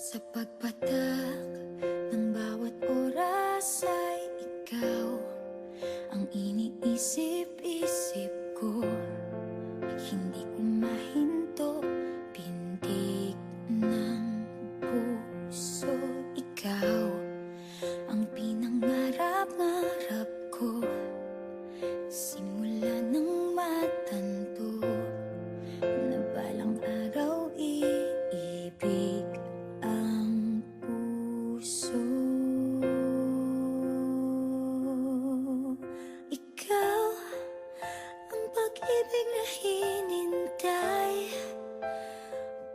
Sa pagpatak ng bawat oras ay ikaw ang iniisip-isip ko. Hindi ko mahinto, pintig ng puso. Ikaw ang pinangarap-ngarap ko, simula ng matanto na balang araw iibig ang puso. Ikaw ang pag-ibig na hinintay,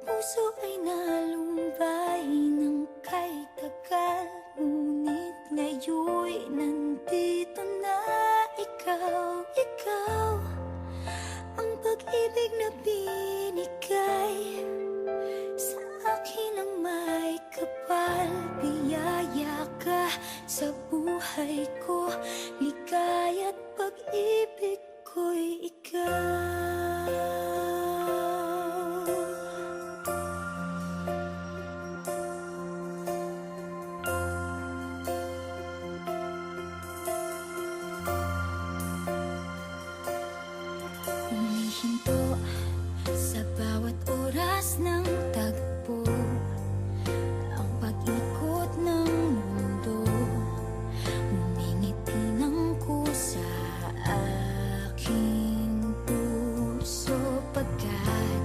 puso ay nalumbay ng kay tagal, ngunit ngayon'y nandito na ikaw. Ikaw ang pag-ibig na binigay sa akin ang may kapal. Biyaya ka sa buhay ko, ligaya't pag-ibig ko'y ikaw. Humihinto sa bawat oras ng tagpo, ang pag-ikot ng mundo, ngumingiti ng kusa aking puso. Pagkat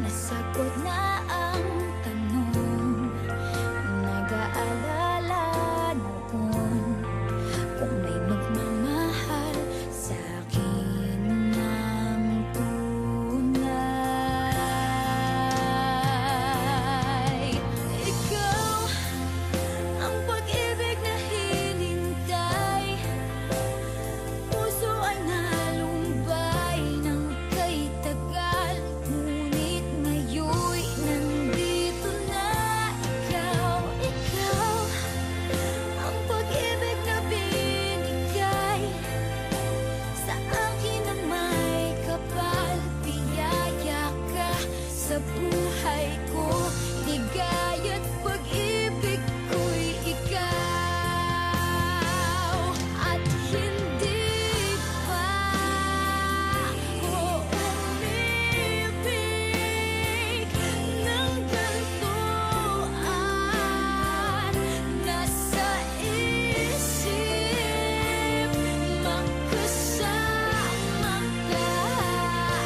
nasagot na ang tanong, nag-aalala noon kung may magmamahal sa'kin ng tunay. Ikaw ang pag-ibig na hinintay, puso ay nalumbay ng kay tagal, ngunit ngayon'y nandito na ikaw. Ikaw ang pag-ibig na binigay sa akin ang may kapal. Biyaya ka sa buhay ko, ligaya't pag-ibig ko'y ikaw. At hindi pa ako umibig ng gantuan. Nasa isip magkasama ka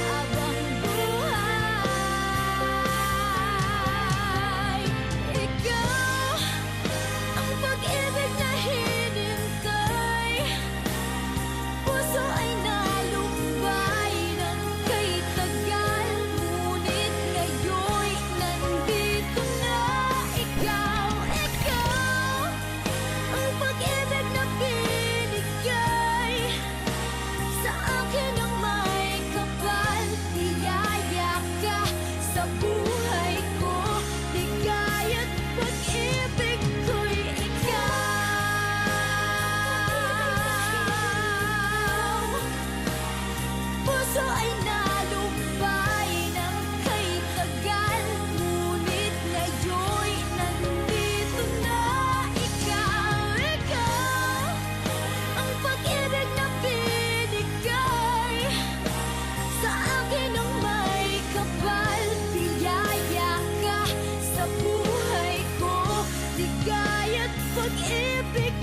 habang buhay. Ikaw ang pag-ibig na hinintay, puso ay nalumbay ng kay tagal, ngunit ngayon'y nandito na ikaw. Ikaw ang pag-ibig na binigay sa akin ang may kapal. Biyaya ka sa buhay ko, ligaya't pag-ibig ko'y ikaw. Puso ay nalumbay ng kay tagal, ngunit ngayon'y nandito na ikaw. Ikaw ang pag-ibig na binigay sa akin ang may kapal. Biyaya ka sa buhay ko, ligaya't pag-ibig